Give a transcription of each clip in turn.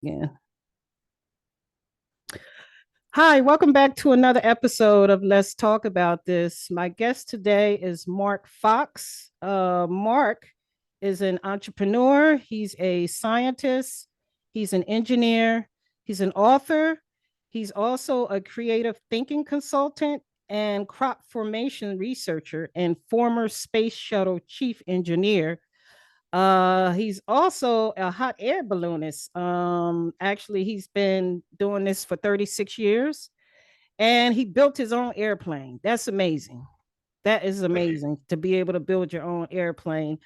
again. Hi, welcome back to another episode of Let's Talk About This. My guest today is Mark Fox. Mark is an entrepreneur, he's a scientist, he's an engineer, he's an author, he's also a creative thinking consultant and crop formation researcher and former space shuttle chief engineer. He's also a hot air balloonist. Actually, he's been doing this for 36 years and he built his own airplane. That's amazing. That is Thank you. amazing to be able to build your own airplane.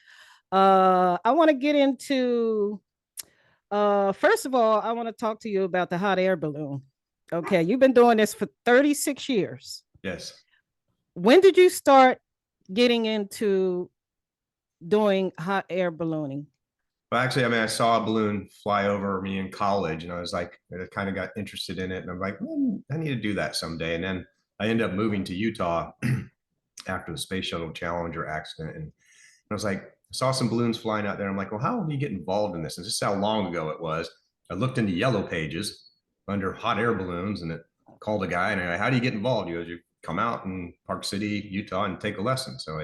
I want to get into first of all, I want to talk to you about the hot air balloon. Okay, you've been doing this for 36 years. Yes. When did you start getting into doing hot air ballooning? Well, actually, I saw a balloon fly over me in college, and I was like, I kind of got interested in it, and I'm like, I need to do that someday. And then I ended up moving to Utah after the Space Shuttle Challenger accident, and I was like, I saw some balloons flying out there. I'm like, well, how do you get involved in this? And this is how long ago it was. I looked into Yellow Pages under hot air balloons, and it called a guy, and I, how do you get involved? He goes, you come out in Park City, Utah, and take a lesson. So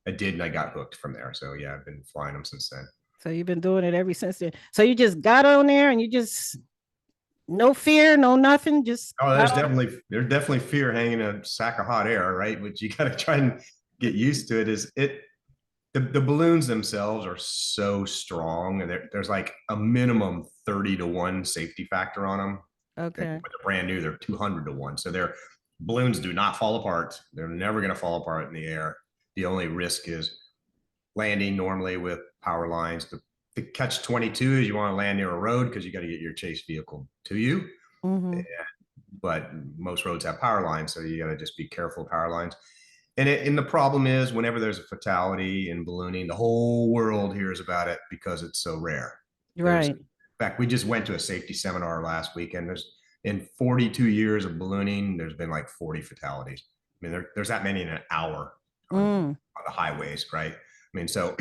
I did, and I got hooked from there. So yeah, I've been flying them since then. So you've been doing it ever since then. So you just got on there and you just no fear, no nothing, just Oh, got on. there's definitely fear hanging a sack of hot air, right? But you got to try and get used to it. The balloons themselves are so strong, and there's like a minimum 30-to-1 safety factor on them. When Okay. they're brand new, they're 200-to-1. So their balloons do not fall apart. They're never going to fall apart in the air. The only risk is landing normally with power lines. The catch 22 is you want to land near a road because you got to get your chase vehicle to you. Mm-hmm. But most roads have power lines, so you got to just be careful of power lines. And the problem is, whenever there's a fatality in ballooning, the whole world hears about it because it's so rare. In Right. fact, we just went to a safety seminar last weekend. There's in 42 years of ballooning, there's been like 40 fatalities. I mean, there's that many in an hour Mm. on the highways, right? I mean, so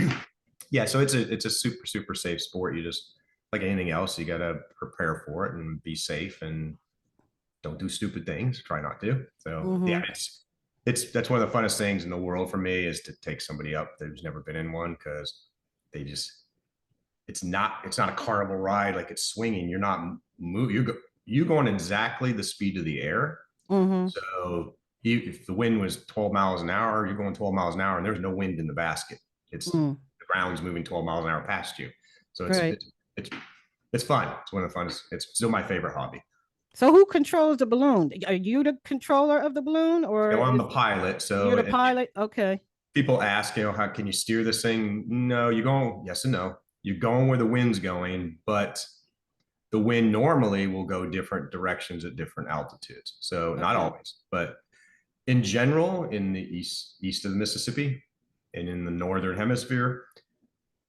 yeah, so it's a super safe sport. You just like anything else, you got to prepare for it and be safe and don't do stupid things. Try not to. So yeah, Mm-hmm. it's that's one of the funnest things in the world for me is to take somebody up who's never been in one because they just it's not a carnival ride like it's swinging. You're not moving. You going exactly the speed of the air. Mm-hmm. So if the wind was 12 miles an hour, you're going 12 miles an hour, and there's no wind in the basket. It's Mm. the ground's moving 12 miles an hour past you. So Right. it's it's fun. It's one of the funnest. It's still my favorite hobby. So who controls the balloon? Are you the controller of the balloon or I'm is the pilot, you're so the pilot? Okay. people ask, how can you steer this thing? No, you're going, yes and no. You're going where the wind's going, but the wind normally will go different directions at different altitudes. So not Okay. always, but in general, in the east of the Mississippi and in the northern hemisphere,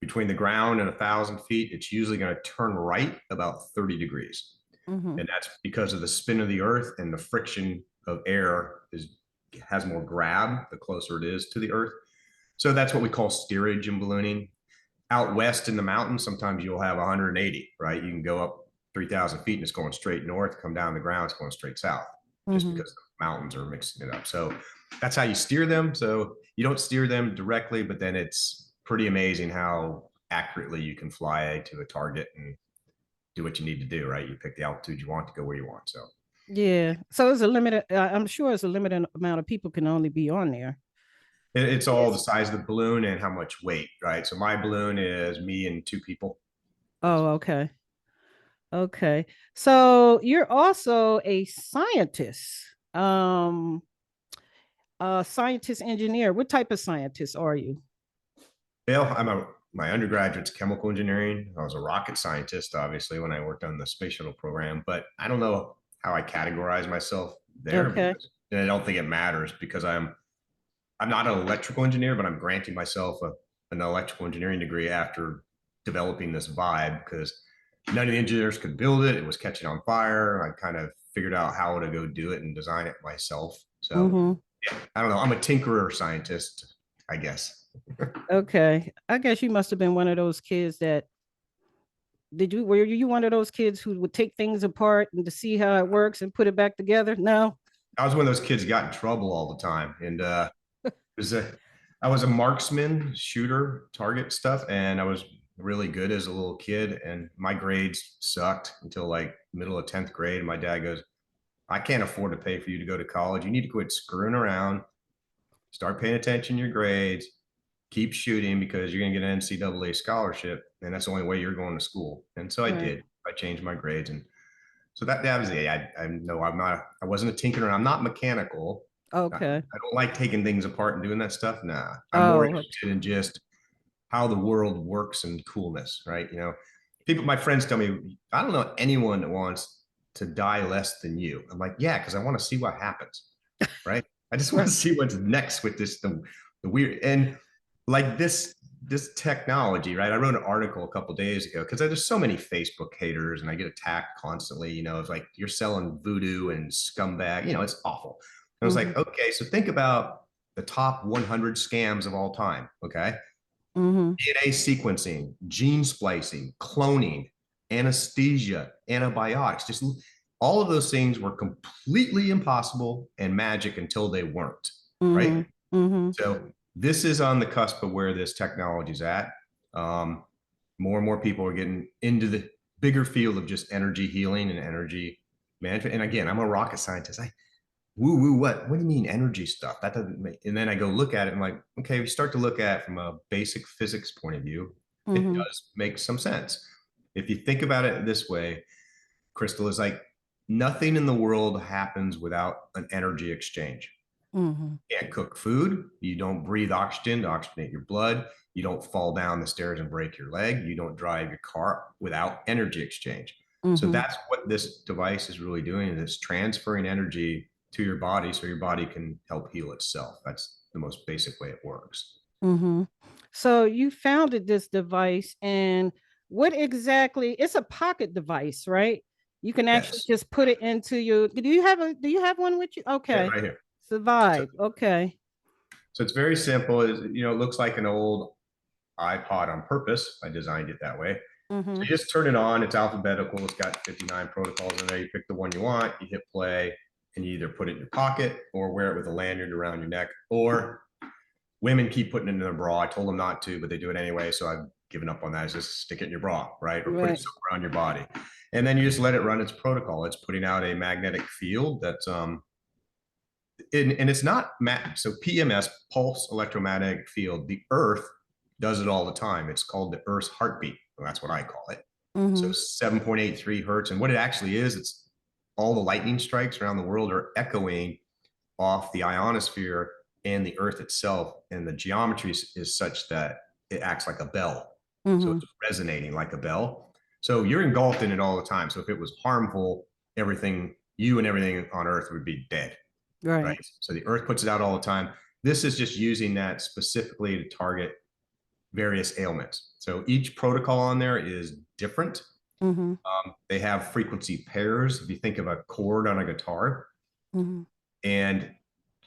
between the ground and 1,000 feet, it's usually going to turn right about 30 degrees. Mm-hmm. And that's because of the spin of the earth and the friction of air has more grab the closer it is to the earth. So that's what we call steerage in ballooning. Out west in the mountains, sometimes you'll have 180, right? You can go up 3,000 feet and it's going straight north, come down the ground, it's going straight south, just Mm-hmm. because the mountains are mixing it up. So that's how you steer them. So you don't steer them directly, but then it's pretty amazing how accurately you can fly to a target and do what you need to do, right? You pick the altitude you want to go where you want. So Yeah. So it's a limited, I'm sure it's a limited amount of people can only be on there. it's all the Yes. size of the balloon and how much weight, right? So my balloon is me and two people. Oh, okay. Okay. So you're also a scientist. A scientist engineer. What type of scientist are you? Well, my undergraduate's chemical engineering. I was a rocket scientist, obviously, when I worked on the space shuttle program, but I don't know how I categorize myself there Okay. because and I don't think it matters because I'm not an electrical engineer, but I'm granting myself an electrical engineering degree after developing this vibe because none of the engineers could build it. It was catching on fire. I kind of figured out how to go do it and design it myself. So Mm-hmm. yeah, I don't know. I'm a tinkerer scientist, I guess. Okay. I guess you must have been one of those kids that were you one of those kids who would take things apart and to see how it works and put it back together? No. I was one of those kids who got in trouble all the time. And was a I was a marksman, shooter, target stuff, and I was really good as a little kid. And my grades sucked until like middle of 10th grade. And my dad goes, I can't afford to pay for you to go to college. You need to quit screwing around, start paying attention to your grades, keep shooting because you're gonna get an NCAA scholarship, and that's the only way you're going to school. And so I Right. did. I changed my grades, and so that was it. I no, I'm not. I wasn't a tinkerer. I'm not mechanical. I Okay. don't like taking things apart and doing that stuff. Nah, I'm more Oh, interested in just how the world works and coolness, right? People, my friends tell me, I don't know anyone that wants to die less than you. I'm like, yeah, because I want to see what happens, right? I just want right. to see what's next with the weird and like this technology, right? I wrote an article a couple of days ago because there's so many Facebook haters and I get attacked constantly. It's like you're selling voodoo and scumbag. It's awful. And I was Mm-hmm. like, okay, so think about the top 100 scams of all time. Okay, Mm-hmm. DNA sequencing, gene splicing, cloning, anesthesia, antibiotics, just all of those things were completely impossible and magic until they weren't, right? Mm-hmm. Mm-hmm. So this is on the cusp of where this technology is at. Um, More and more people are getting into the bigger field of just energy healing and energy management. And again, I'm a rocket scientist. Woo woo, what do you mean energy stuff? That doesn't make, and then I go look at it and I'm like, okay, we start to look at it from a basic physics point of view. It Mm-hmm. does make some sense. If you think about it this way, Crystal, is like nothing in the world happens without an energy exchange. Mm-hmm. You can't cook food. You don't breathe oxygen to oxygenate your blood. You don't fall down the stairs and break your leg. You don't drive your car without energy exchange. So Mm-hmm. that's what this device is really doing, is it's transferring energy to your body so your body can help heal itself. That's the most basic way it works. Mm-hmm. So you founded this device, and what exactly? It's a pocket device, right? You can actually Yes. just put it into your. Do you have one with you? Yeah, Okay. right here. So, Survive. Okay. so it's very simple. It looks like an old iPod on purpose. I designed it that way. So Mm-hmm. you just turn it on. It's alphabetical. It's got 59 protocols in there. You pick the one you want. You hit play, and you either put it in your pocket or wear it with a lanyard around your neck. Or women keep putting it in their bra. I told them not to, but they do it anyway. So I've given up on that. It's just stick it in your bra, right? Or put it Right. somewhere on your body. And then you just let it run its protocol. It's putting out a magnetic field that's and it's not so PMS, pulse electromagnetic field. The Earth does it all the time. It's called the Earth's heartbeat. Well, that's what I call it. So Mm-hmm. 7.83 hertz. And what it actually is, it's all the lightning strikes around the world are echoing off the ionosphere and the Earth itself. And the geometry is such that it acts like a bell. So Mm-hmm. it's resonating like a bell. So you're engulfed in it all the time. So if it was harmful, you and everything on Earth would be dead, Right. right? So the Earth puts it out all the time. This is just using that specifically to target various ailments. So each protocol on there is different. Mm-hmm. They have frequency pairs. If you think of a chord on a guitar, Mm-hmm. and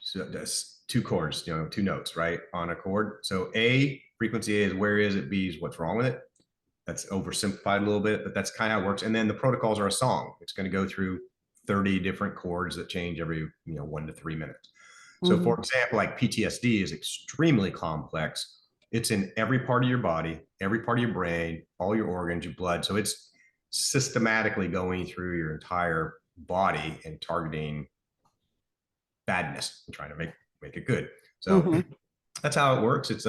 so that's two chords, two notes, right, on a chord. So A, frequency A is where is it, B is what's wrong with it. That's oversimplified a little bit, but that's kind of how it works. And then the protocols are a song. It's going to go through 30 different chords that change every 1 to 3 minutes. So Mm-hmm. for example, like PTSD is extremely complex. It's in every part of your body, every part of your brain, all your organs, your blood. So it's systematically going through your entire body and targeting badness and trying to make it good. So Mm-hmm. that's how it works. It's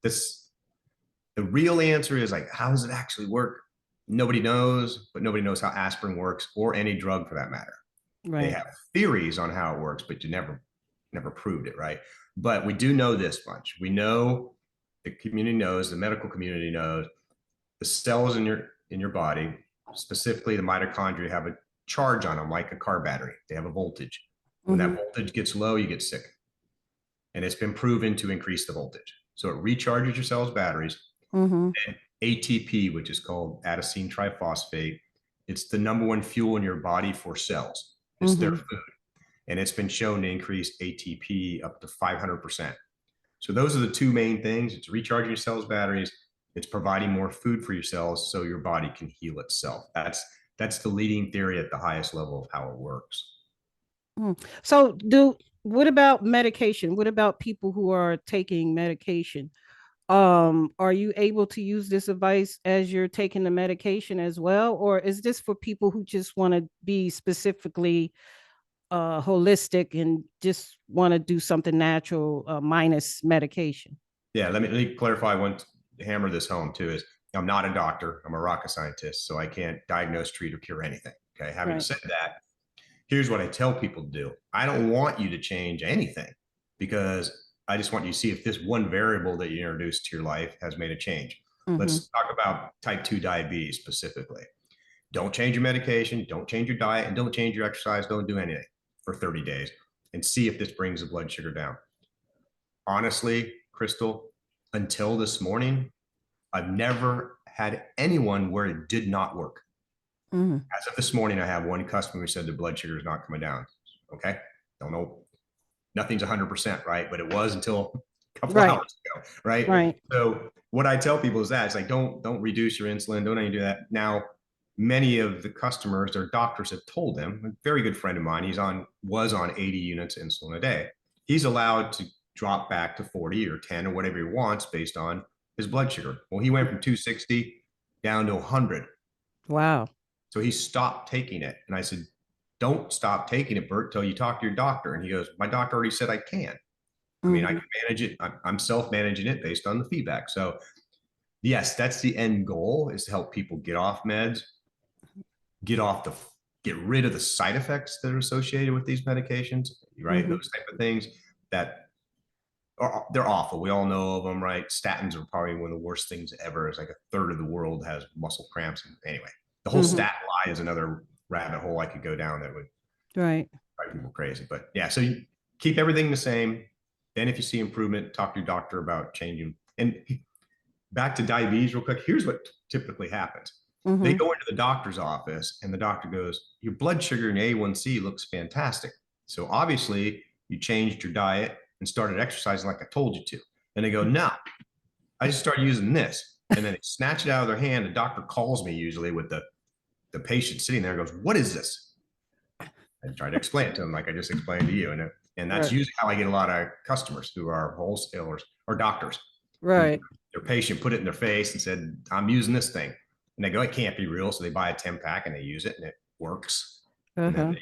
this the real answer is like, how does it actually work? Nobody knows, but nobody knows how aspirin works or any drug for that matter. They Right. have theories on how it works, but you never proved it, right? But we do know this much. We know, the community knows, the medical community knows, the cells in your body, specifically the mitochondria, have a charge on them like a car battery. They have a voltage. When Mm-hmm. that voltage gets low, you get sick. And it's been proven to increase the voltage. So it recharges your cell's batteries. Mm-hmm. And ATP, which is called adenosine triphosphate, it's the number one fuel in your body for cells. It's their Mm-hmm. food. And it's been shown to increase ATP up to 500%. So those are the two main things. It's recharging your cells' batteries It's providing more food for your cells so your body can heal itself. That's the leading theory at the highest level of how it works. So what about medication? What about people who are taking medication? Are you able to use this advice as you're taking the medication as well, or is this for people who just want to be specifically holistic and just want to do something natural minus medication? Yeah, let me clarify one, hammer this home too, is I'm not a doctor. I'm a rocket scientist, so I can't diagnose, treat, or cure anything. Okay. Having Right. said that, here's what I tell people to do. I don't want you to change anything because I just want you to see if this one variable that you introduced to your life has made a change. Mm-hmm. Let's talk about type 2 diabetes specifically. Don't change your medication, don't change your diet, and don't change your exercise. Don't do anything for 30 days and see if this brings the blood sugar down. Honestly, Crystal, until this morning, I've never had anyone where it did not work. Mm-hmm. As of this morning, I have one customer who said their blood sugar is not coming down. Okay. Don't know. Nothing's 100%, right? But it was until a couple of Right. hours ago, right? Right. So what I tell people is that it's like, don't reduce your insulin. Don't even do that. Now, many of the customers, their doctors have told them, a very good friend of mine, was on 80 units of insulin a day. He's allowed to drop back to 40 or 10 or whatever he wants based on his blood sugar. Well, he went from 260 down to 100. Wow. So he stopped taking it. And I said, don't stop taking it, Bert, till you talk to your doctor. And he goes, my doctor already said I can. I mean, I Mm-hmm. can manage it. I'm self-managing it based on the feedback. So yes, that's the end goal, is to help people get off meds, get off the, get rid of the side effects that are associated with these medications, right? Mm-hmm. Those type of things that are, they're awful. We all know of them, right? Statins are probably one of the worst things ever. It's like a third of the world has muscle cramps. And anyway, the whole Mm-hmm. stat lie is another rabbit hole I could go down that would Right. drive people crazy. But yeah, so you keep everything the same. Then if you see improvement, talk to your doctor about changing. And back to diabetes real quick. Here's what typically happens. They Mm-hmm. go into the doctor's office and the doctor goes, your blood sugar and A1C looks fantastic. So obviously you changed your diet and started exercising like I told you to. And they go, no, I just started using this. And then they snatch it out of their hand. The doctor calls me usually with the patient sitting there and goes, what is this? I try to explain it to them like I just explained to you. And that's Right. usually how I get a lot of customers who are wholesalers or doctors who Right. their patient put it in their face and said, I'm using this thing. And they go, it can't be real. So they buy a 10 pack and they use it and it works. And then Uh-huh.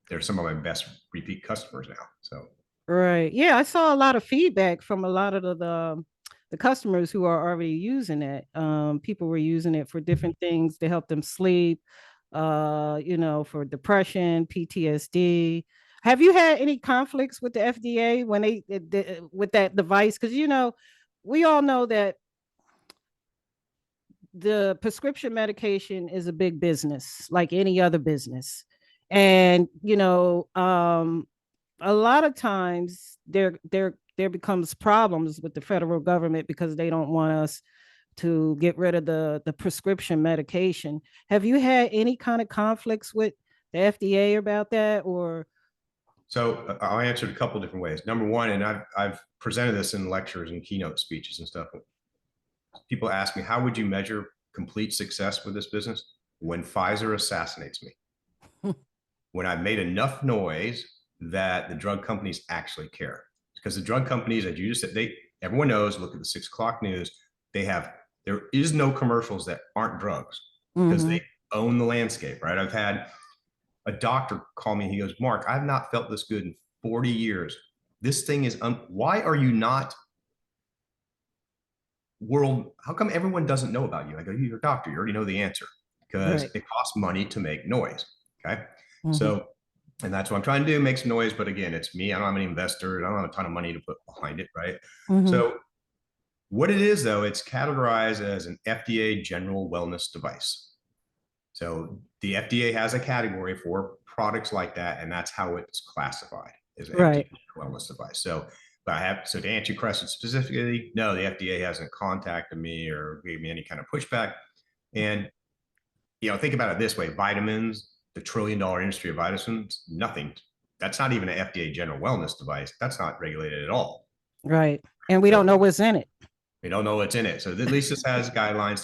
they're some of my best repeat customers now. So Right. Yeah, I saw a lot of feedback from a lot of the customers who are already using it. People were using it for different things to help them sleep, for depression, PTSD. Have you had any conflicts with the FDA when with that device? Because we all know that the prescription medication is a big business, like any other business, and a lot of times there becomes problems with the federal government because they don't want us to get rid of the prescription medication. Have you had any kind of conflicts with the FDA about that, or? so I'll answer it a couple different ways. Number one, and I've presented this in lectures and keynote speeches and stuff. People ask me, how would you measure complete success with this business? When Pfizer assassinates me, when I've made enough noise that the drug companies actually care. Because the drug companies, as you just said, everyone knows, look at the 6 o'clock news, there is no commercials that aren't drugs because Mm-hmm. they own the landscape, right? I've had a doctor call me. He goes, Mark, I've not felt this good in 40 years. This thing is, why are you not world? How come everyone doesn't know about you? I go, you're a doctor. You already know the answer because Right. it costs money to make noise. Okay. Mm-hmm. So, and that's what I'm trying to do, make some noise. But again, it's me. I don't have any investors. I don't have a ton of money to put behind it. Right. Mm-hmm. So, what it is, though, it's categorized as an FDA general wellness device. So, the FDA has a category for products like that, and that's how it's classified as an Right. FDA wellness device. So, so to answer your question specifically, no, the FDA hasn't contacted me or gave me any kind of pushback. And think about it this way: vitamins, the $1 trillion industry of vitamins, nothing. That's not even an FDA general wellness device. That's not regulated at all. Right. And we So don't know what's in it. We don't know what's in it. So at least this has guidelines.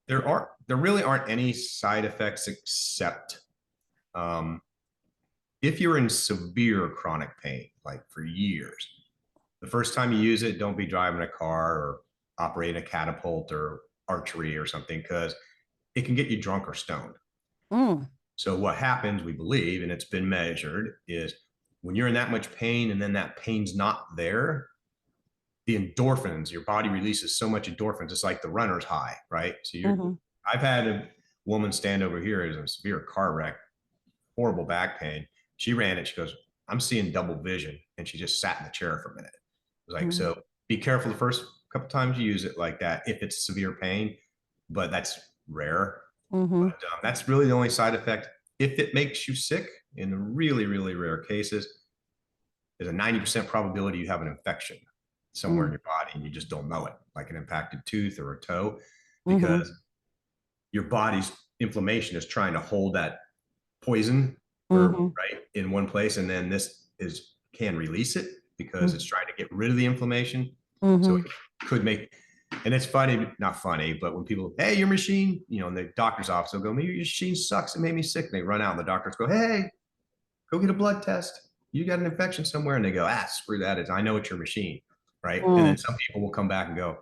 There really aren't any side effects except if you're in severe chronic pain, like for years. The first time you use it, don't be driving a car or operating a catapult or archery or something, because it can get you drunk or stoned. Mm. So what happens, we believe, and it's been measured, is when you're in that much pain and then that pain's not there, the endorphins, your body releases so much endorphins. It's like the runner's high, right? So I've had a woman stand over here as a severe car wreck, horrible back pain. She ran it. She goes, I'm seeing double vision. And she just sat in the chair for a minute. I was like, so be careful the first couple times you use it like that, if it's severe pain, but that's rare. But that's really the only side effect. If it makes you sick, in the really, really rare cases, there's a 90% probability you have an infection somewhere in your body and you just don't know it, like an impacted tooth or a toe, because your body's inflammation is trying to hold that poison or right in one place, and then this is can release it because it's trying to get rid of the inflammation. So it could make, and it's funny, not funny, but when people, hey, your machine, you know, in the doctor's office, they'll go, your machine sucks, it made me sick. And they run out and the doctors go, hey, go get a blood test. You got an infection somewhere. And they go, screw that. I know it's your machine. Right. And then some people will come back and go,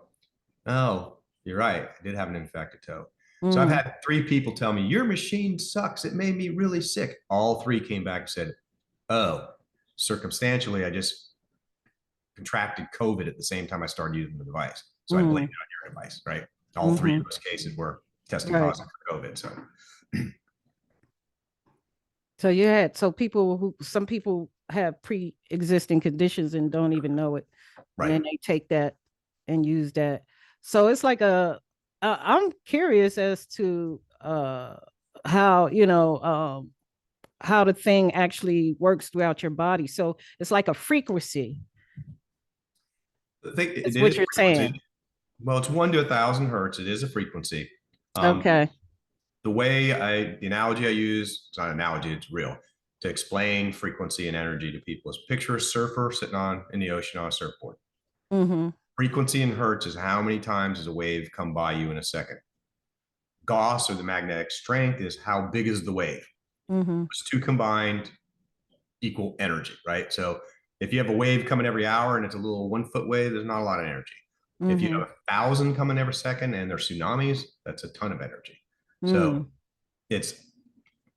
oh, you're right. I did have an infected toe. So I've had 3 people tell me, your machine sucks. It made me really sick. All 3 came back and said, oh, circumstantially, I just contracted COVID at the same time I started using the device. So I blamed it on your device, right? All 3 of those cases were testing positive for COVID. So So some people have pre-existing conditions and don't even know it. Right. And then they take that and use that. So it's like I'm curious as to how, how the thing actually works throughout your body. So it's like a frequency. That's what you're saying. Well, it's 1 to 1,000 hertz. It is a frequency. Okay. The analogy I use, it's not an analogy, it's real, to explain frequency and energy to people is picture a surfer sitting in the ocean on a surfboard. Frequency in hertz is how many times does a wave come by you in a second. Gauss, or the magnetic strength, is how big is the wave. Those 2 combined equal energy, right? So if you have a wave coming every hour and it's a little 1-foot wave, there's not a lot of energy. If you have 1,000 coming every second and they're tsunamis, that's a ton of energy. So it's,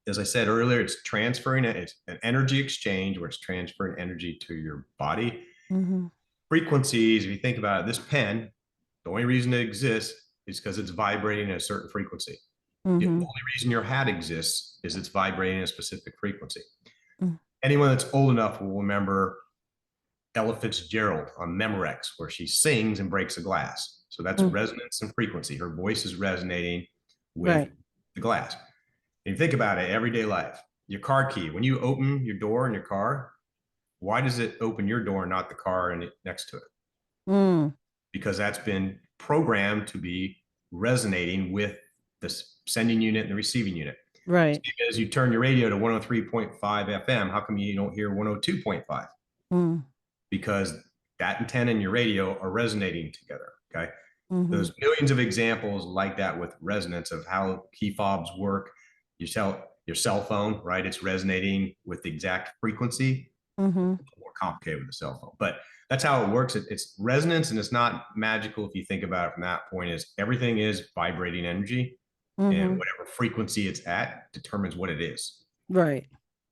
as I said earlier, it's transferring it. It's an energy exchange where it's transferring energy to your body. Frequencies, if you think about it, this pen, the only reason it exists is because it's vibrating at a certain frequency. The only reason your hat exists is it's vibrating at a specific frequency. Anyone that's old enough will remember Ella Fitzgerald on Memorex, where she sings and breaks a glass. So that's resonance and frequency. Her voice is resonating with the glass. And you think about it, everyday life, your car key, when you open your door in your car, why does it open your door, not the car next to it? Because that's been programmed to be resonating with the sending unit and the receiving unit. Right. So as you turn your radio to 103.5 FM, how come you don't hear 102.5? Because that antenna and your radio are resonating together. Okay. There's millions of examples like that with resonance of how key fobs work. Your cell phone, right? It's resonating with the exact frequency. More complicated with the cell phone, but that's how it works. It's resonance, and it's not magical if you think about it from that point. Is everything is vibrating energy, and whatever frequency it's at determines what it is. Right,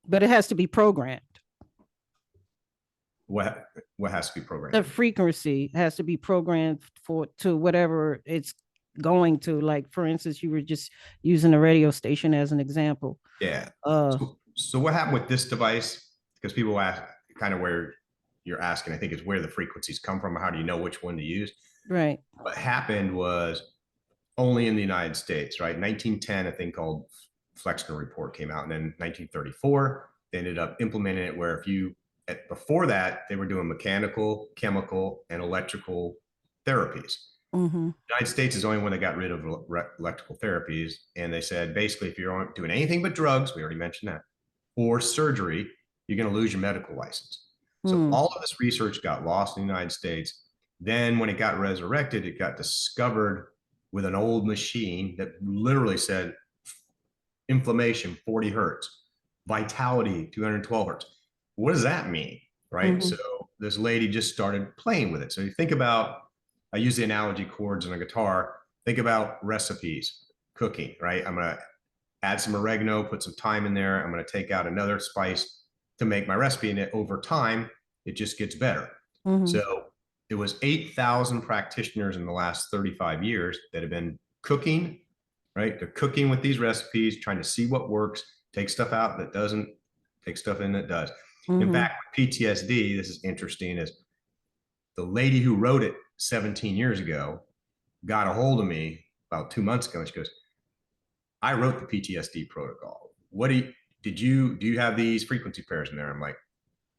but it has to be programmed. What has to be programmed? The frequency has to be programmed to whatever it's going to. Like, for instance, you were just using a radio station as an example. Yeah. So what happened with this device? Because people ask kind of where you're asking, I think, is where the frequencies come from. How do you know which one to use? Right. What happened was only in the United States, right? 1910, a thing called Flexner Report came out. And then 1934, they ended up implementing it where before that, they were doing mechanical, chemical, and electrical therapies. The United States is the only one that got rid of electrical therapies. And they said, basically, if you're doing anything but drugs, we already mentioned that, or surgery, you're going to lose your medical license. So all of this research got lost in the United States. Then when it got resurrected, it got discovered with an old machine that literally said inflammation 40 hertz, vitality 212 hertz. What does that mean? Right. Mm-hmm. So this lady just started playing with it. So you think about, I use the analogy chords on a guitar. Think about recipes, cooking, right? I'm going to add some oregano, put some thyme in there. I'm going to take out another spice to make my recipe. And over time, it just gets better. Mm-hmm. So it was 8,000 practitioners in the last 35 years that have been cooking, right? They're cooking with these recipes, trying to see what works, take stuff out that doesn't, take stuff in that does. In Mm-hmm. fact, PTSD, this is interesting, is the lady who wrote it 17 years ago got a hold of me about 2 months ago. And she goes, I wrote the PTSD protocol. What do you have these frequency pairs in there? I'm like,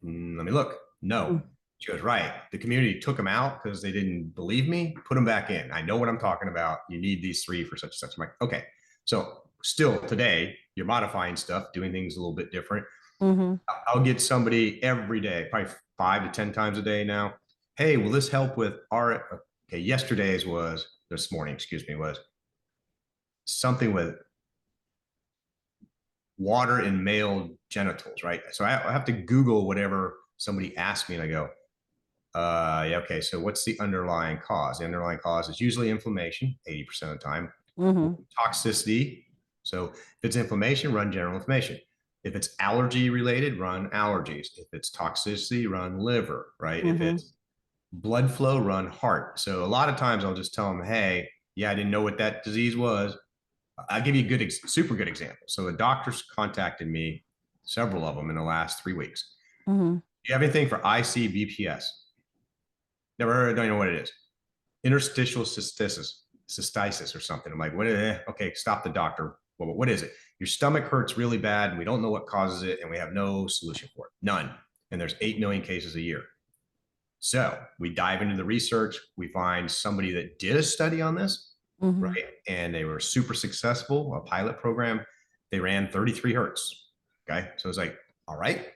let me look. No. She goes, right. The community took them out because they didn't believe me. Put them back in. I know what I'm talking about. You need these 3 for such and such. I'm like, okay. So still today, you're modifying stuff, doing things a little bit different. Mm-hmm. I'll get somebody every day, probably 5 to 10 times a day now. Hey, will this help with our, okay, this morning, excuse me, was something with water in male genitals, right? So I have to Google whatever somebody asked me, and I go, yeah, okay, so what's the underlying cause? The underlying cause is usually inflammation, 80% of the time, Mm-hmm. toxicity. So if it's inflammation, run general inflammation. If it's allergy related, run allergies. If it's toxicity, run liver, right? If Mm-hmm. it's blood flow, run heart. So a lot of times I'll just tell them, hey, yeah, I didn't know what that disease was. I'll give you a good, super good example. So a doctor's contacted me, several of them in the last 3 weeks. Mm-hmm. Do you have anything for ICBPS? Never heard, don't know what it is. Interstitial cystitis or something. I'm like, what? Okay, stop the doctor. What is it? Your stomach hurts really bad, and we don't know what causes it, and we have no solution for it. None. And there's 8 million cases a year. So we dive into the research. We find somebody that did a study on this, Mm-hmm. right? And they were super successful, a pilot program. They ran 33 hertz. Okay. So it's like, all right,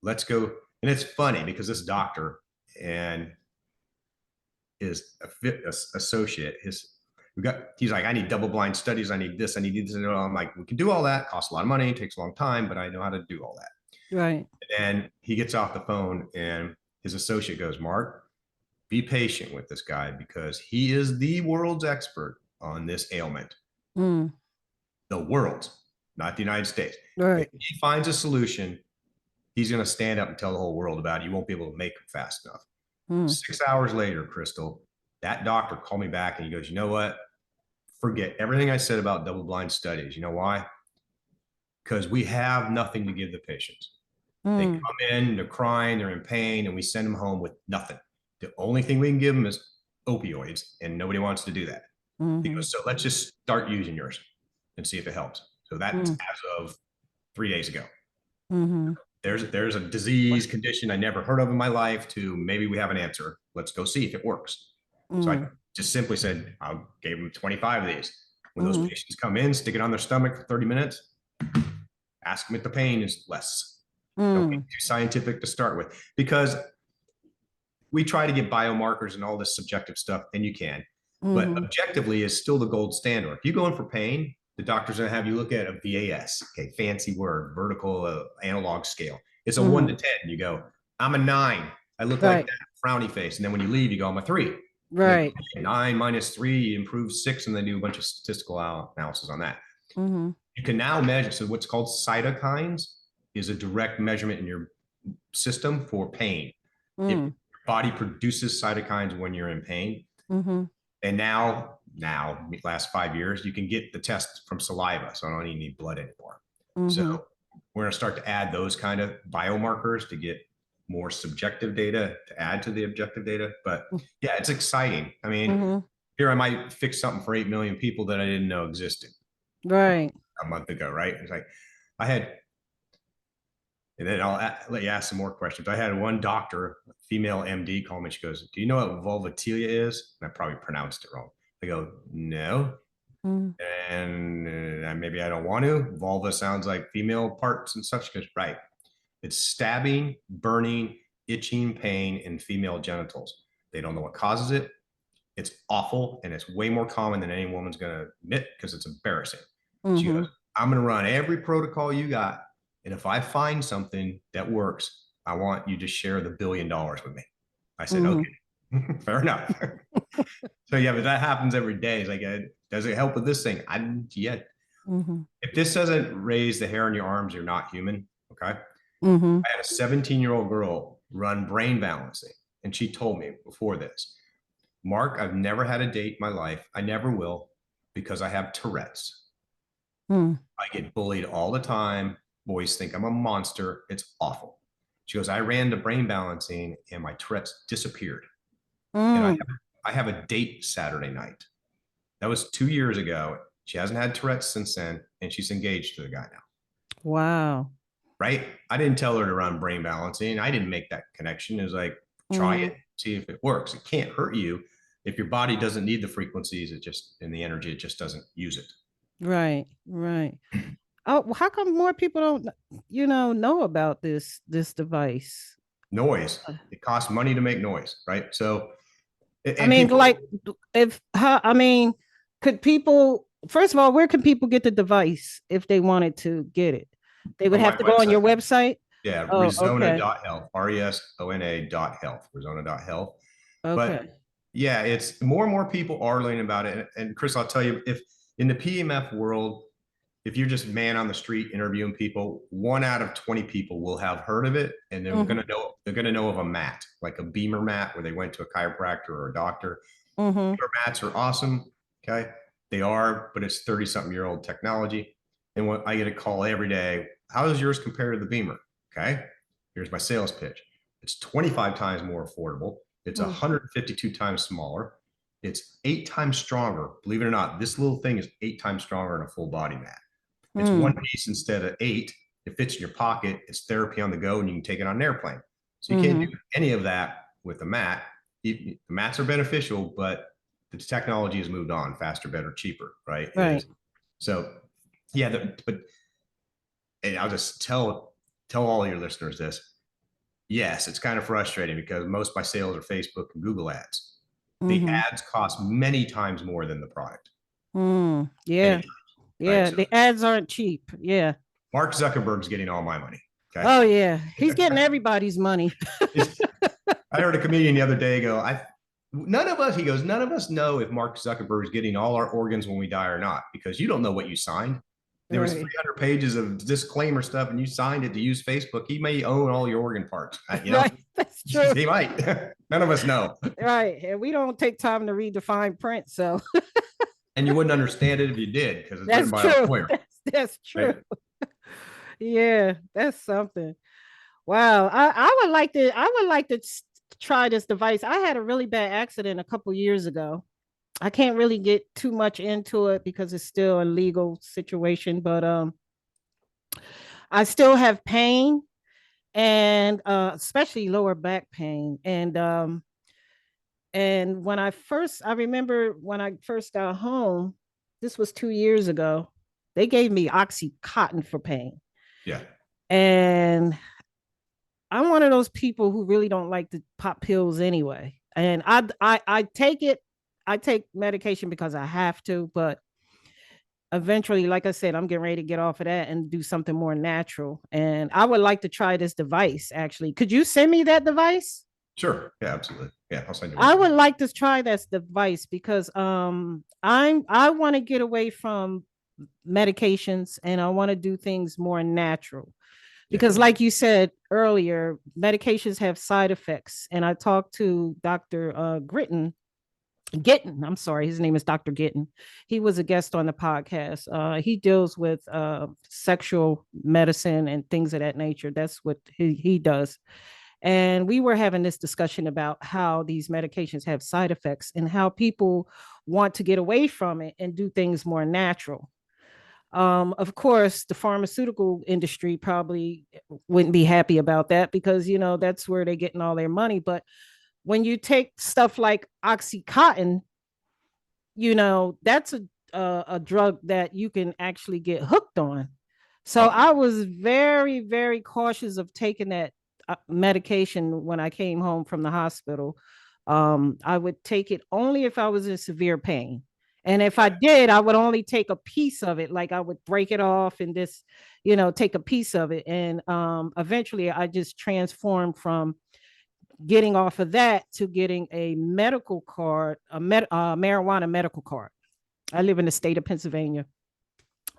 let's go. And it's funny because this doctor and his associate, he's like, I need double blind studies. I need this. I need this. And I'm like, we can do all that. Costs a lot of money. Takes a long time, but I know how to do all that. Right. And he gets off the phone and his associate goes, Mark, be patient with this guy because he is the world's expert on this ailment. Mm. The world, not the United States. Right. If he finds a solution, he's going to stand up and tell the whole world about it. You won't be able to make it fast enough. Mm. 6 hours later, Crystal, that doctor called me back and he goes, you know what? Forget everything I said about double blind studies. You know why? Because we have nothing to give the patients. They Mm. come in, they're crying, they're in pain, and we send them home with nothing. The only thing we can give them is opioids, and nobody wants to do that. He Mm-hmm. goes, so let's just start using yours and see if it helps. So that's Mm. as of 3 days ago. Mm-hmm. There's a disease condition I never heard of in my life to maybe we have an answer. Let's go see if it works. So I just simply said, I gave them 25 of these. When those patients come in, stick it on their stomach for 30 minutes, ask them if the pain is less. Don't be too scientific to start with because we try to get biomarkers and all this subjective stuff, and you can, but objectively is still the gold standard. If you go in for pain, the doctor's going to have you look at a VAS, okay, fancy word, vertical analog scale. It's a 1 to 10. You go, I'm a 9. I look like that, frowny face. And then when you leave, you go, I'm a 3. Right. 9 minus 3 improves 6, and they do a bunch of statistical analysis on that. You can now measure. So what's called cytokines is a direct measurement in your system for pain. If your body produces cytokines when you're in pain, and now last 5 years, you can get the test from saliva, so I don't even need blood anymore. So we're going to start to add those kind of biomarkers to get more subjective data to add to the objective data. But yeah, it's exciting. I mean, here I might fix something for 8 million people that I didn't know existed. Right. A month ago, right? It's like I had, and then I'll let you ask some more questions. I had one doctor, female MD, call me. She goes, "Do you know what vulvatilia is?" And I probably pronounced it wrong. I go, "No," and maybe I don't want to. Vulva sounds like female parts and such. She goes, "Right. It's stabbing, burning, itching pain in female genitals." They don't know what causes it. It's awful, and it's way more common than any woman's going to admit because it's embarrassing. She goes, Mm-hmm. I'm going to run every protocol you got. And if I find something that works, I want you to share the $1 billion with me. I said, Mm-hmm. okay, fair enough. So yeah, but that happens every day. It's like, does it help with this thing? Yeah. Mm-hmm. If this doesn't raise the hair on your arms, you're not human. Okay. Mm-hmm. I had a 17-year-old girl run brain balancing, and she told me before this, Mark, I've never had a date in my life. I never will because I have Tourette's. Mm-hmm. I get bullied all the time. Boys think I'm a monster. It's awful. She goes, I ran to brain balancing and my Tourette's disappeared. And I have a date Saturday night. That was 2 years ago. She hasn't had Tourette's since then, and she's engaged to the guy now. Wow. Right? I didn't tell her to run brain balancing. I didn't make that connection. It was like, try Mm-hmm. it, see if it works. It can't hurt you. If your body doesn't need the frequencies, it just, in the energy, it just doesn't use it. Right. Right. Oh, well, how come more people don't, know about this device? Noise. It costs money to make noise, right? So, I and mean, people, like, if how, I mean, could people? First of all, where can people get the device if they wanted to get it? They would on my have to go on your website, website. yeah, Oh, okay, resona.health, resona.health, resona.health. But okay. yeah, it's more and more people are learning about it. And Chris, I'll tell you, if in the PMF world, if you're just man on the street interviewing people, 1 out of 20 people will have heard of it, and Mm-hmm. they're gonna know of a mat, like a beamer mat, where they went to a chiropractor or a doctor. Mm-hmm. Beamer mats are awesome. Okay, they are, but it's 30-something-year-old technology. And what I get a call every day, how does yours compare to the Beamer? Okay, here's my sales pitch. It's 25 times more affordable. It's Mm-hmm. 152 times smaller. It's 8 times stronger. Believe it or not, this little thing is 8 times stronger than a full body mat. It's one piece instead of 8. It fits in your pocket. It's therapy on the go, and you can take it on an airplane. So you can't do Mm-hmm. any of that with a mat. The mats are beneficial, but the technology has moved on faster, better, cheaper, right? It Right. is. So yeah, but and I'll just tell all your listeners this. Yes, it's kind of frustrating because most of my sales are Facebook and Google ads. The Mm-hmm. ads cost many times more than the product. Mm. Many Yeah. times, right? Yeah. So The ads aren't cheap. Yeah. Mark Zuckerberg's getting all my money. Okay. Oh yeah. He's getting everybody's money. I heard a comedian the other day go, none of us, he goes, none of us know if Mark Zuckerberg is getting all our organs when we die or not, because you don't know what you signed. There was Right. 300 pages of disclaimer stuff, and you signed it to use Facebook. He may own all your organ parts. Right. That's true. He might. None of us know. Right. And we don't take time to read the fine print. So And you wouldn't understand it if you did, because it's written that's by a true. lawyer. That's true. Right? Yeah, that's something. Wow. I would like to try this device. I had a really bad accident a couple years ago. I can't really get too much into it because it's still a legal situation, but I still have pain and especially lower back pain. And I remember when I first got home, this was 2 years ago, they gave me Oxycontin for pain. Yeah. And I'm one of those people who really don't like to pop pills anyway. And I take it, I take medication because I have to, but eventually, like I said, I'm getting ready to get off of that and do something more natural. And I would like to try this device actually. Could you send me that device? Sure. Yeah, absolutely. Yeah, I'll send you I one. would like to try this device because I want to get away from medications and I want to do things more natural. Yeah. Because like you said earlier, medications have side effects. And I talked to Dr. Gittin. I'm sorry, his name is Dr. Gittin. He was a guest on the podcast. He deals with sexual medicine and things of that nature. That's what he does. And we were having this discussion about how these medications have side effects and how people want to get away from it and do things more natural. Of course, the pharmaceutical industry probably wouldn't be happy about that because, that's where they're getting all their money. But when you take stuff like Oxycontin, that's a drug that you can actually get hooked on. So Oh, I was very, very cautious of taking that medication when I came home from the hospital. I would take it only if I was in severe pain. And if I did, I would only take a piece of it. Like I would break it off and just, take a piece of it. And eventually I just transformed from getting off of that to getting a medical card, marijuana medical card. I live in the state of Pennsylvania.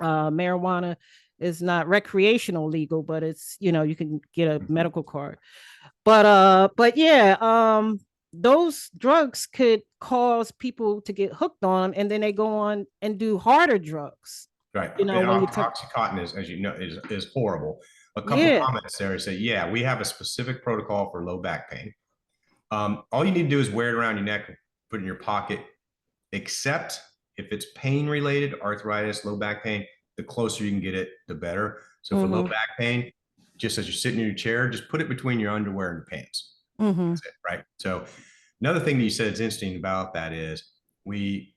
Marijuana is not recreational legal, but it's, you can get a medical card. But yeah, those drugs could cause people to get hooked on, and then they go on and do harder drugs. Right. When you talk, Oxycontin is, as you know, is horrible. A couple yeah. comments there say, yeah, we have a specific protocol for low back pain. All you need to do is wear it around your neck, put it in your pocket, except if it's pain related, arthritis, low back pain, the closer you can get it, the better. So for low back pain, just as you're sitting in your chair, just put it between your underwear and your pants. That's it, right? So another thing that you said is interesting about that is one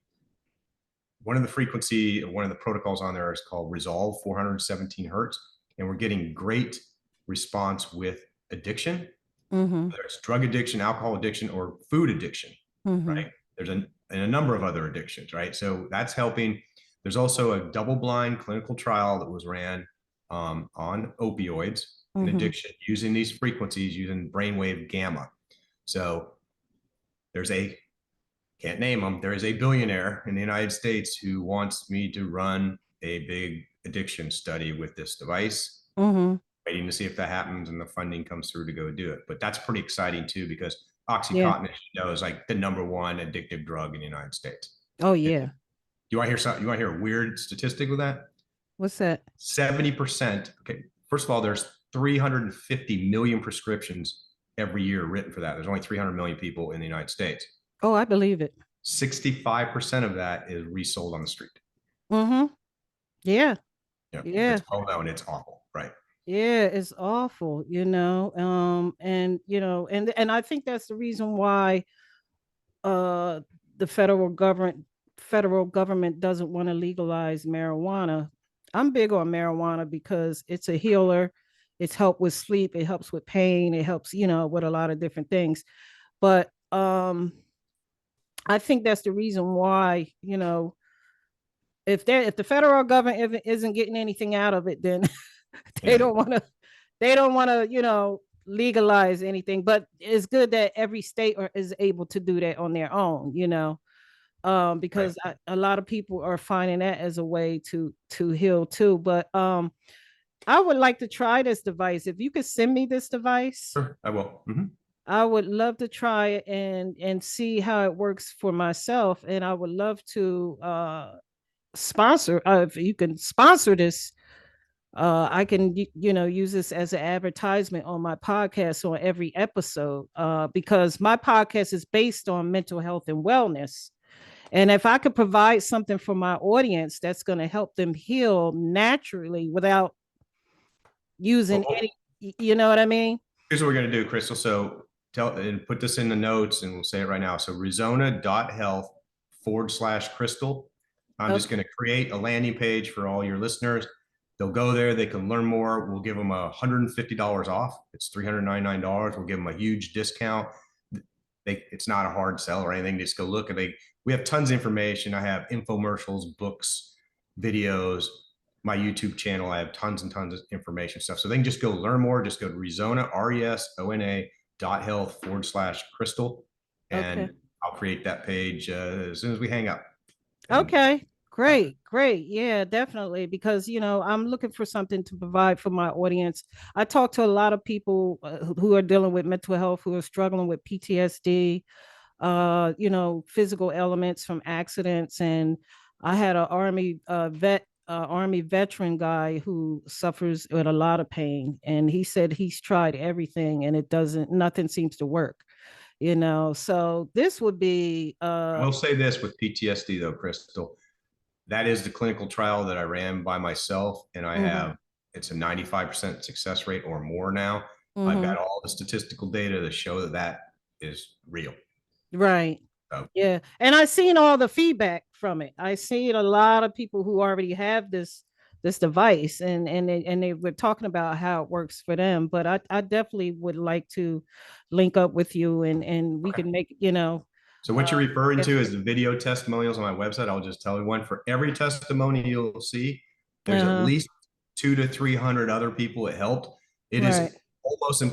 of the protocols on there is called Resolve 417 hertz, and we're getting great response with addiction, whether it's drug addiction, alcohol addiction, or food addiction, right? There's a number of other addictions, right? So that's helping. There's also a double-blind clinical trial that was ran on opioids and addiction using these frequencies, using brainwave gamma. So can't name them. There is a billionaire in the United States who wants me to run a big addiction study with this device. Waiting to see if that happens and the funding comes through to go do it. But that's pretty exciting too, because Oxycontin, as you know, is like the number one addictive drug in the United States. Oh yeah. Do you want to hear something? You want to hear a weird statistic with that? What's that? 70%. Okay. First of all, there's 350 million prescriptions every year written for that. There's only 300 million people in the United States. Oh, I believe it. 65% of that is resold on the street. Yeah. Yeah. It's well known. It's awful. Right. Yeah, it's awful, and and I think that's the reason why the federal government doesn't want to legalize marijuana. I'm big on marijuana because it's a healer. It's help with sleep, it helps with pain, it helps, with a lot of different things. But I think that's the reason why, if the federal government isn't getting anything out of it, then they don't want to legalize anything. But it's good that every state is able to do that on their own, because a lot of people are finding that as a way to heal too. But I would like to try this device. If you could send me this device, sure, I will. I would love to try it and see how it works for myself. And I would love to sponsor, if you can sponsor this, I can use this as an advertisement on my podcast on every episode, because my podcast is based on mental health and wellness. And if I could provide something for my audience that's going to help them heal naturally without using any, you know what I mean? Here's what we're going to do, Crystal. So tell and put this in the notes and we'll say it right now. So Rizona.health/crystal. I'm just going to create a landing page for all your listeners. They'll go there. They can learn more. We'll give them $150 off. It's $399. We'll give them a huge discount. It's not a hard sell or anything. Just go look. And we have tons of information. I have infomercials, books, videos, my YouTube channel. I have tons and tons of information stuff. So they can just go learn more. Just go to Rizona, RESONA.health/crystal. And I'll create that page as soon as we hang up. Okay. Great. Yeah, definitely. Because, I'm looking for something to provide for my audience. I talk to a lot of people who are dealing with mental health, who are struggling with PTSD, physical elements from accidents. And I had an Army veteran guy who suffers with a lot of pain. And he said he's tried everything and nothing seems to work. So this would be I will say this with PTSD though, Crystal, that is the clinical trial that I ran by myself, and it's a 95% success rate or more now. I've got all the statistical data to show that is real. Right. So. Yeah. And I've seen all the feedback from it. I've seen a lot of people who already have this this device, and they were talking about how it works for them. But I definitely would like to link up with you, and we Okay. can make, you know, So what you're referring if, to is the video testimonials on my website. I'll just tell you one. For every testimony you'll see, there's at uh-huh, least 200 to 300 other people it helped. It right. is almost,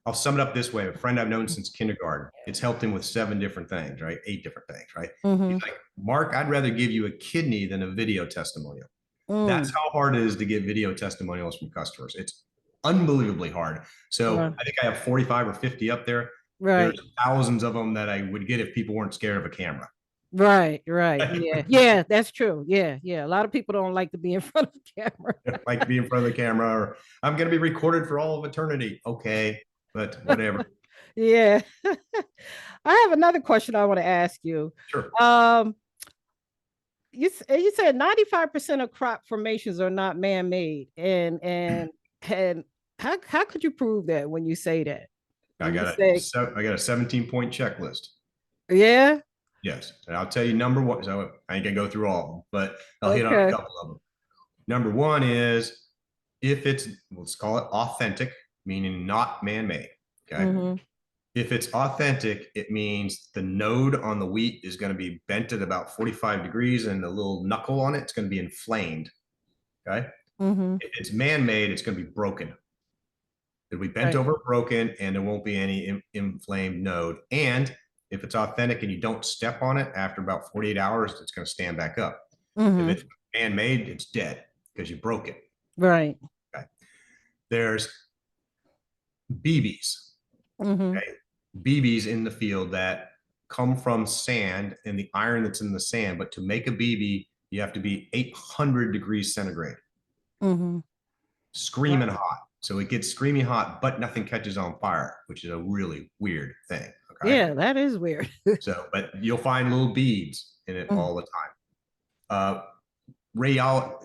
I'll sum it up this way. A friend I've known since kindergarten, it's helped him with 7 different things, right? 8 different things, right? He's Mm-hmm. like, Mark, I'd rather give you a kidney than a video testimonial. That's Mm, how hard it is to get video testimonials from customers. It's unbelievably hard. So right. I think I have 45 or 50 up there. There's Right. thousands of them that I would get if people weren't scared of a camera. Right, right. Yeah. Yeah, that's true. Yeah, yeah. A lot of people don't like to be in front of the camera. Like to be in front of the camera, or I'm going to be recorded for all of eternity. Okay, but whatever. Yeah. I have another question I want to ask you. Sure. Um, you said 95% of crop formations are not man-made. And how could you prove that when you say that? I When you got say, I got a 17-point checklist. yeah, Yes, and I'll tell you number one. So I ain't gonna go through all of them, but I'll hit on a okay. couple of them. Number one is if it's, let's call it authentic, meaning not man-made. Okay. Mm-hmm. If it's authentic, it means the node on the wheat is going to be bent at about 45 degrees and the little knuckle on it's going to be inflamed. Okay. Mm-hmm. If it's man-made, it's going to be broken. It'll be bent Right. over, broken, and there won't be any inflamed node. And if it's authentic and you don't step on it after about 48 hours, it's going to stand back up. If Mm-hmm. it's man-made, it's dead because you broke it. Right. Okay. There's BBs. Mm-hmm. Okay. BBs in the field that come from sand and the iron that's in the sand. But to make a BB, you have to be 800 degrees centigrade, Mm-hmm. screaming Right. hot. So it gets screaming hot, but nothing catches on fire, which is a really weird thing. Okay. Yeah, that is weird. So, but you'll find little beads in it Mm, all the time. Uh, Real,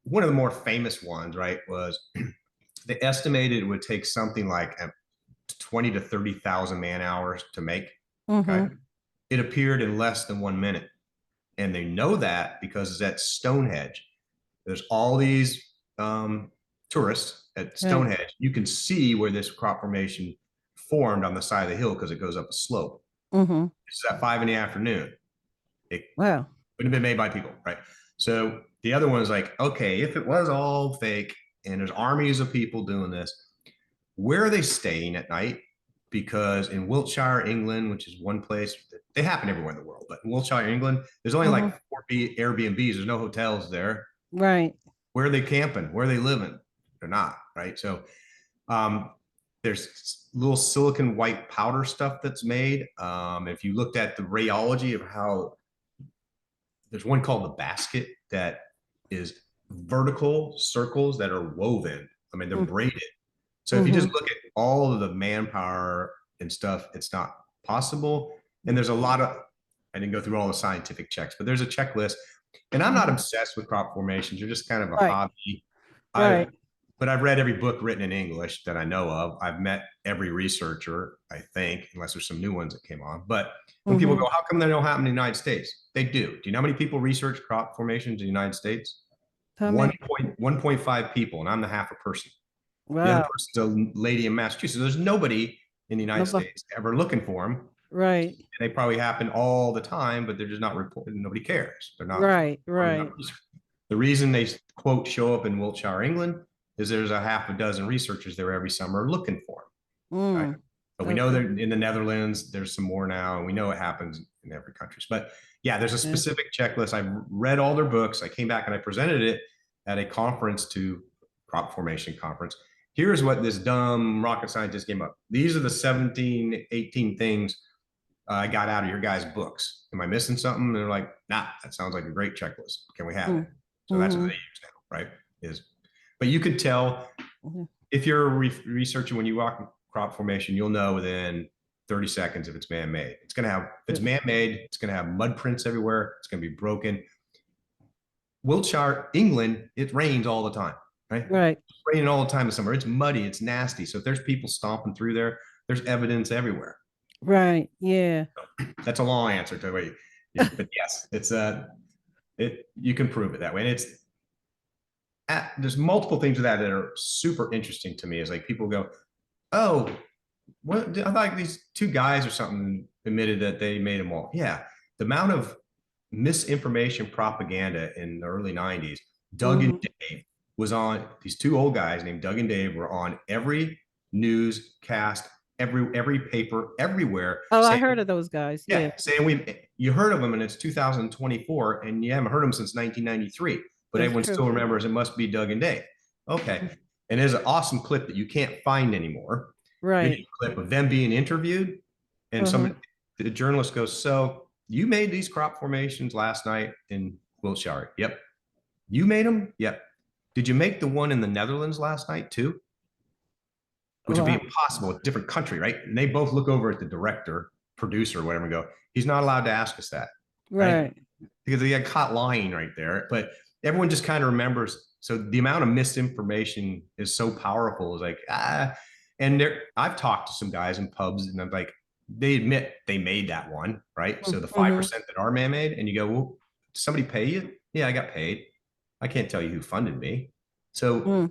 one of the more famous ones, right, was they estimated it would take something like 20 to 30,000 man hours to make. Okay. mm-hmm. It appeared in less than 1 minute. And they know that because it's at Stonehenge. There's all these tourists at Right. Stonehenge. You can see where this crop formation formed on the side of the hill because it goes up a slope. Mm-hmm. It's at 5 in the afternoon. It Wow. wouldn't have been made by people, right? So the other one is like, okay, if it was all fake and there's armies of people doing this, where are they staying at night? Because in Wiltshire, England, which is one place, they happen everywhere in the world, but in Wiltshire, England, there's only Mm-hmm. like 4 Airbnbs. There's no hotels there. Right. Where are they camping? Where are they living? They're not, right? So um, there's little silicon white powder stuff that's made. If you looked at the rheology of how, there's one called the basket that is vertical circles that are woven. I mean, they're braided. So if you just Mm-hmm. look at all of the manpower and stuff, it's not possible. And there's a lot of, I didn't go through all the scientific checks, but there's a checklist. And I'm not Mm-hmm. obsessed with crop formations. They're just kind of a Right. hobby. Right. I've read every book written in English that I know of. I've met every researcher, I think, unless there's some new ones that came on. But when people Mm-hmm. go, how come they don't happen in the United States? They do. Do you know how many people research crop formations in the United States? How One many? point 1.5 people, and I'm the half a person. The other Wow. person's a lady in Massachusetts. There's nobody in the United Nobody. States ever looking for them. Right. They probably happen all the time, but they're just not reported. Nobody cares. They're not. Right. Right. The reason they quote show up in Wiltshire, England, is there's a half a dozen researchers there every summer looking for them. Right? Mm. But we know Okay. that in the Netherlands, there's some more now, and we know it happens in every country. But yeah, there's a Yeah. specific checklist. I read all their books. I came back and I presented it at a conference, to crop formation conference. Here's what this dumb rocket scientist came up. These are the 17, 18 things I got out of your guys' books. Am I missing something? And they're like, nah, that sounds like a great checklist. Can we have it? Mm. So that's what Mm-hmm. they use now, right? But you could tell Mm-hmm. if you're researching when you walk crop formation, you'll know within 30 seconds if it's man-made. It's going to have, if it's man-made, it's going to have mud prints everywhere. It's going to be broken. Wiltshire, England, it rains all the time, right? Right. It's raining all the time in summer. It's muddy. It's nasty. So if there's people stomping through there, there's evidence everywhere. Right. Yeah. That's a long answer to wait. But yes, it's you can prove it that way. And it's there's multiple things with that are super interesting to me. Is like people go, oh, what? I thought these two guys or something admitted that they made them all. Yeah, the amount of misinformation propaganda in the early 90s. Doug and Mm-hmm. Dave was on, these two old guys named Doug and Dave were on every newscast, every paper, everywhere Oh, I saying, heard of those guys. Yeah, yeah, saying you heard of them and it's 2024 and you haven't heard them since 1993, but that's everyone true. still remembers it must be Doug and Dave. Okay. Mhm. And there's an awesome clip that you can't find anymore. Video Right. clip of them being interviewed and Uh-huh. the journalist goes, so you made these crop formations last night in Wiltshire? Yep. You made them? Yep. Did you make the one in the Netherlands last night too? Which would be Wow. impossible. It's a different country, right? And they both look over at the director, producer, whatever, and go, he's not allowed to ask us that, right? Right. Because they got caught lying right there. But everyone just kind of remembers. So the amount of misinformation is so powerful. Is like, and I've talked to some guys in pubs and I'm like, they admit they made that one, right? So the Mm-hmm. 5% that our man made, and you go, well, did somebody pay you? Yeah, I got paid. I can't tell you who funded me. So Mm.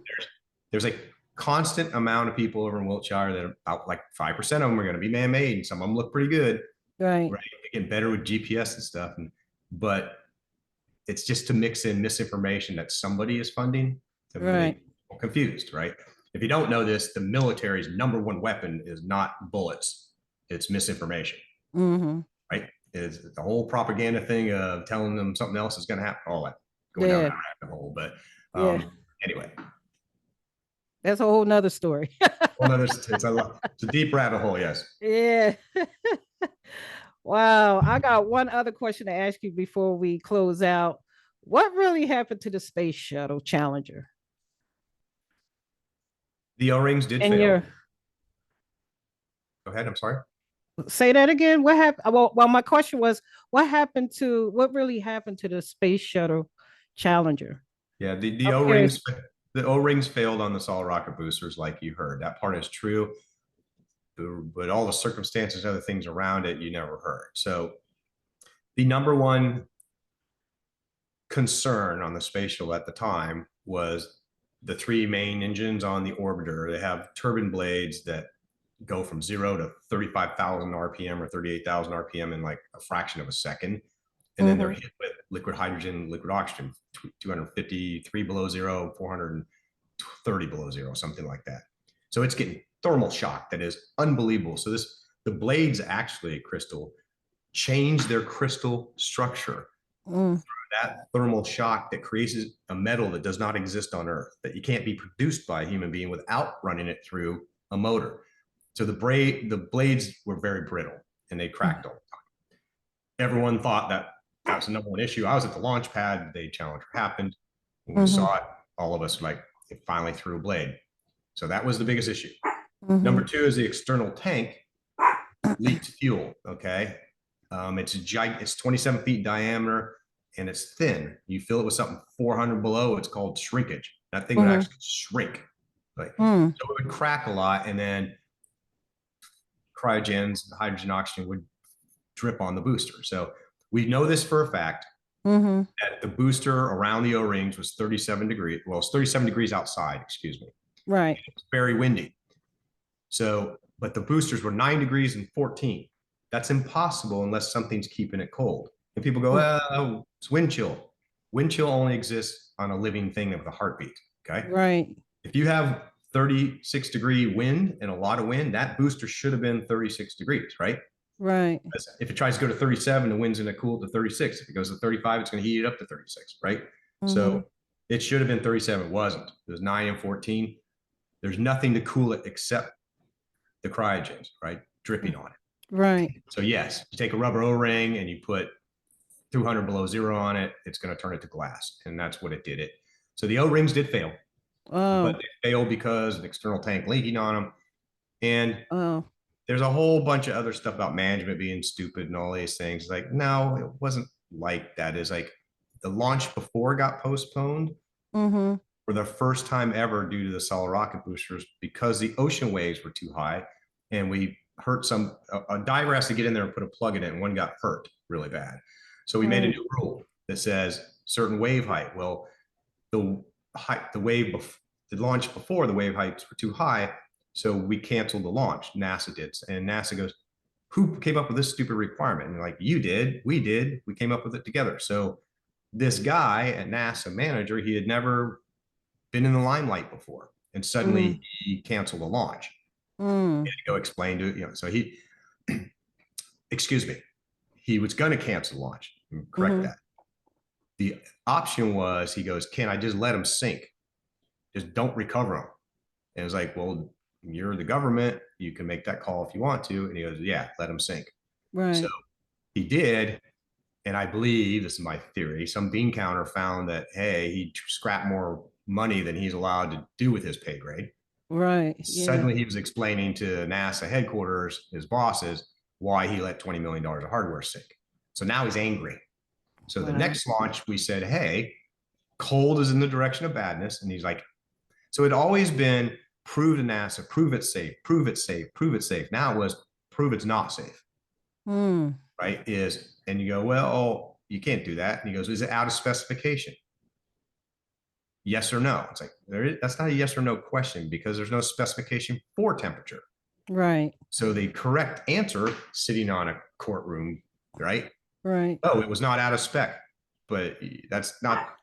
there's a constant amount of people over in Wiltshire that about like 5% of them are going to be man-made, and some of them look pretty good, Right. right? They get better with GPS and stuff, but it's just to mix in misinformation that somebody is funding to make Right. people confused, right? If you don't know this, the military's number one weapon is not bullets, it's misinformation, Mm-hmm. right? Is the whole propaganda thing of telling them something else is going to happen, all that going down Yeah. that rabbit hole. But Yeah. anyway, That's a whole nother story. well, no, it's a deep rabbit hole, yes. Yeah. Wow. I got one other question to ask you before we close out. What really happened to the space shuttle Challenger? The O-rings did And fail. your Go ahead. I'm sorry. say that again. What happened? Well, my question was, what really happened to the space shuttle Challenger? Yeah, the I'm O-rings curious. the O-rings failed on the solid rocket boosters, like you heard. That part is true, but all the circumstances, other things around it, you never heard. So the number one concern on the space shuttle at the time was the three main engines on the orbiter. They have turbine blades that go from 0 to 35,000 RPM or 38,000 RPM in like a fraction of a second. And then they're Mm-hmm. hit with liquid hydrogen, liquid oxygen, 253 below zero, 430 below zero, something like that. So it's getting thermal shock that is unbelievable. So the blades actually, Crystal, change their crystal structure Mm. through that thermal shock that creates a metal that does not exist on Earth, that you can't be produced by a human being without running it through a motor. So the blades were very brittle and they cracked all the time. Everyone thought that was the number one issue. I was at the launch pad. The Challenger happened. When we Mm-hmm. saw it, all of us like it finally threw a blade. So that was the biggest issue. Mm-hmm. Number two is the external tank leaked fuel. Okay, it's 27 feet diameter and it's thin. You fill it with something 400 below. It's called shrinkage. That thing would Mm-hmm. actually shrink, like Mm. so it would crack a lot, and then cryogens, hydrogen, oxygen would drip on the booster. So we know this for a fact Mm-hmm. that the booster around the O-rings was 37 degrees. Well, it's 37 degrees outside, excuse me. Right. It's very windy. So, but the boosters were 9 degrees and 14. That's impossible unless something's keeping it cold. And people go, oh, it's wind chill. Wind chill only exists on a living thing with a heartbeat. Okay. Right. If you have 36-degree wind and a lot of wind, that booster should have been 36 degrees, right? Right. If it tries to go to 37, the wind's going to cool to 36. If it goes to 35, it's going to heat it up to 36, right? Mm-hmm. So it should have been 37. It wasn't. It was 9 and 14. There's nothing to cool it except the cryogens, right? Dripping on it. Right. So yes, you take a rubber O-ring and you put 200 below zero on it, it's going to turn it to glass. And that's what it did. So the O-rings did fail, but Oh. they failed because of the external tank leaking on them. And Oh. there's a whole bunch of other stuff about management being stupid and all these things. Like, no, it wasn't like that. Is like the launch before got postponed Mm-hmm. for the first time ever due to the solid rocket boosters because the ocean waves were too high, and we hurt a diver has to get in there and put a plug in it, and one got hurt really bad. So we made a new rule that says certain wave height. Well, the the launch before the wave heights were too high, so we canceled the launch. NASA did, and NASA goes, "Who came up with this stupid requirement?" And they're like, "You did, we came up with it together." So this guy at NASA, manager, he had never been in the limelight before, and suddenly Mm. he canceled the launch. He Mm. had to go explain to so he, excuse me, he was going to cancel the launch. Correct Mm-hmm. that. The option was he goes, "Can I just let him sink? Just don't recover him." And it's like, "Well, you're the government. You can make that call if you want to." And he goes, "Yeah, let him sink." So Right. he did. And I believe, this is my theory, some bean counter found that, hey, he scrapped more money than he's allowed to do with his pay grade. Right. Yeah. Suddenly he was explaining to NASA headquarters, his bosses, why he let $20 million of hardware sink. So now he's angry. So the Wow. next launch, we said, hey, cold is in the direction of badness. And he's like, so it always been prove to NASA, prove it's safe, prove it's safe, prove it's safe. Now it was prove it's not safe, Mm. right? And you go, well, you can't do that. And he goes, is it out of specification? Yes or no? It's like, that's not a yes or no question because there's no specification for temperature. Right. So the correct answer, sitting on a courtroom, right? Right. Oh, it was not out of spec, but that's not,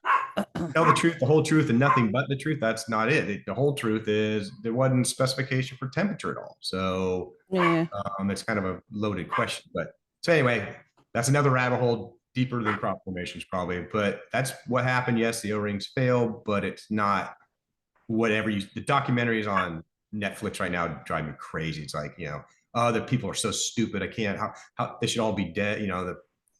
tell the truth, the whole truth, and nothing but the truth. That's not it. The whole truth is there wasn't specification for temperature at all. So Yeah. it's kind of a loaded question. But so anyway, that's another rabbit hole deeper than crop formations probably. But that's what happened. Yes, the O-rings failed, but it's not whatever you. The documentary is on Netflix right now, drive me crazy. It's like, oh, the people are so stupid. I can't. How they should all be dead. No,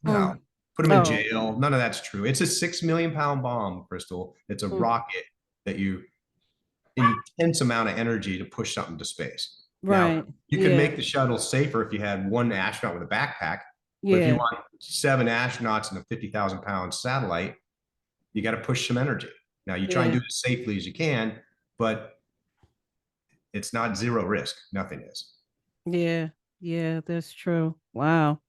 Mm. put them in Oh. jail. None of that's true. It's a 6 million pound bomb, Crystal. It's a Mm. rocket that you intense amount of energy to push something to space. Now, Right. you could Yeah. make the shuttle safer if you had one astronaut with a backpack, but if you Yeah. want 7 astronauts and a 50,000 pound satellite, you got to push some energy. Now, you try and Yeah. do it as safely as you can, but it's not zero risk. Nothing is. Yeah. Yeah. That's true. Wow.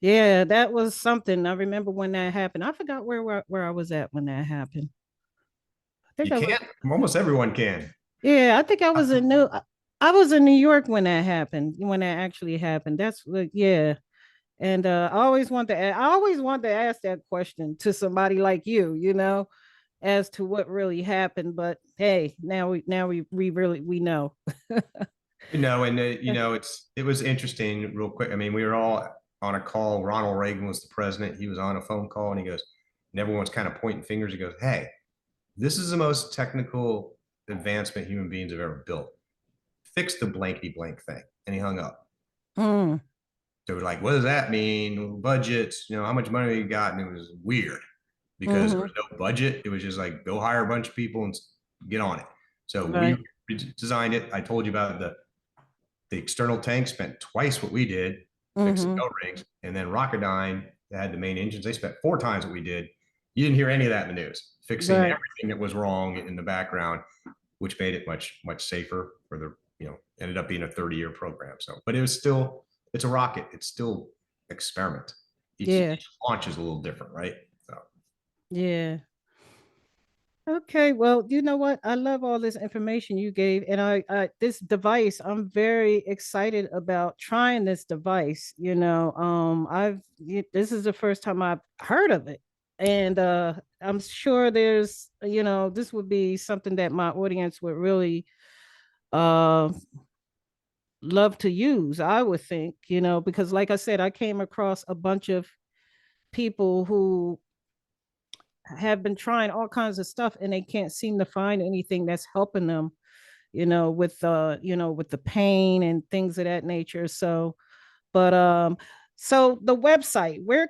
Yeah, that was something. I remember when that happened. I forgot where I was at when that happened. I think You I was. can't. Almost everyone can. Yeah, I think I was in New. I was in New York when that happened. When that actually happened. That's what. Yeah. And I always want to ask that question to somebody like you, as to what really happened. But hey, now we really we know. And it was interesting, real quick. I mean, we were all on a call. Ronald Reagan was the president. He was on a phone call, and he goes, and everyone's kind of pointing fingers. He goes, "Hey, this is the most technical advancement human beings have ever built. Fix the blankety blank thing." And he hung up. Mm. So we're like, "What does that mean? Budgets? How much money you got?" And it was weird because there Mm-hmm. was no budget. It was just like, go hire a bunch of people and get on it. So we Right. designed it. I told you about the external tank spent twice what we did fixing Mm-hmm. O-rings, and then Rocketdyne that had the main engines, they spent 4 times what we did. You didn't hear any of that in the news, fixing Right. everything that was wrong in the background, which made it much much safer for the ended up being a 30-year program. So, but it's a rocket. It's still experiment. Yeah. Each launch is a little different, right? So Yeah. Okay, well, you know what? I love all this information you gave, and this device, I'm very excited about trying this device. This is the first time I've heard of it, and I'm sure this would be something that my audience would really uh love to use. I would think, because like I said, I came across a bunch of people who have been trying all kinds of stuff and they can't seem to find anything that's helping them with the pain and things of that nature. So the website, where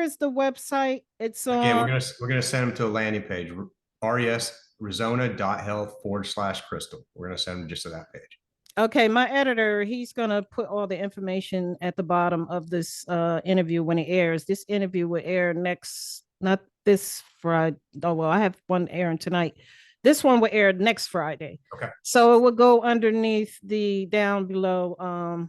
is the website? It's again, on. we're gonna send them to a landing page, resarizona.health/crystal. We're gonna send them just to that page. Okay, my editor, he's gonna put all the information at the bottom of this interview when it airs. This interview will air not this Friday. Oh well, I have one airing tonight. This one will air next Friday. Okay. So it will go underneath the down below.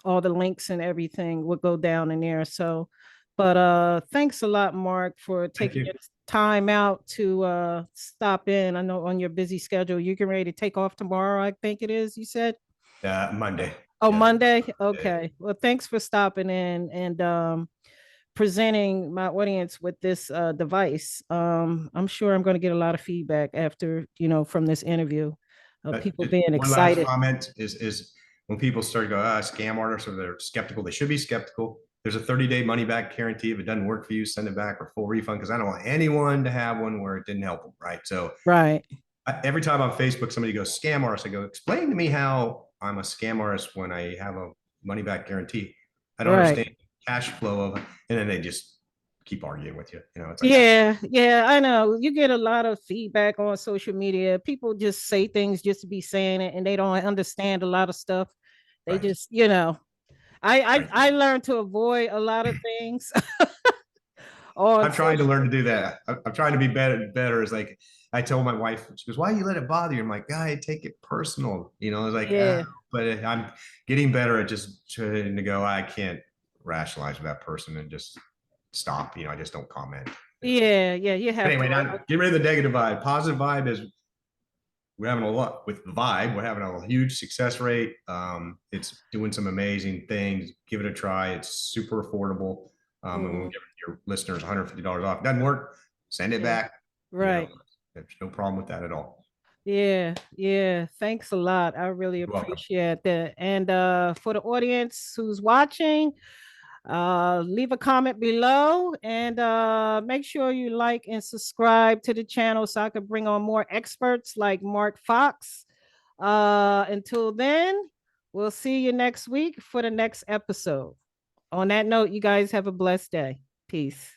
All the links and everything will go down in there. So, but thanks a lot, Mark, for Thank taking you. time out to stop in. I know on your busy schedule, you can ready to take off tomorrow, I think it is, you said. Monday. Oh, Yeah. Monday. Okay. Well, thanks for stopping in and presenting my audience with this device. I'm sure I'm going to get a lot of feedback after, from this interview of people Just being one last excited. comment is when people start to go, scam artists, or they're skeptical, they should be skeptical. There's a 30-day money back guarantee. If it doesn't work for you, send it back for full refund, because I don't want anyone to have one where it didn't help them. Right. So Right. every time on Facebook somebody goes scam artist, I go, explain to me how I'm a scam artist when I have a money back guarantee. I don't Right. understand cash flow of, and then they just keep arguing with you. It's like, Yeah, yeah, I know. You get a lot of feedback on social media. People just say things just to be saying it, and they don't understand a lot of stuff. They right, just, I I right. I learned to avoid a lot of things on I'm trying to social. learn to do that. I'm trying to be better. It's like I told my wife, she goes, "Why you let it bother you?" I'm like, "I take it personal." It's like, Yeah, but I'm getting better at just trying to go. I can't rationalize with that person and just stop. I just don't comment. yeah, yeah. You But have to. anyway, now get rid of the negative vibe. Positive vibe is we're having a lot with the vibe. We're having a huge success rate. It's doing some amazing things. Give it a try. It's super affordable. And we'll Mhm. give your listeners $150 off. Doesn't work, send it Yeah, back. right. There's no problem with that at all. Yeah, yeah. Thanks a lot. I really You're welcome. appreciate that. And for the audience who's watching, leave a comment below and make sure you like and subscribe to the channel so I could bring on more experts like Mark Fox. Until then, we'll see you next week for the next episode. On that note, you guys have a blessed day. Peace.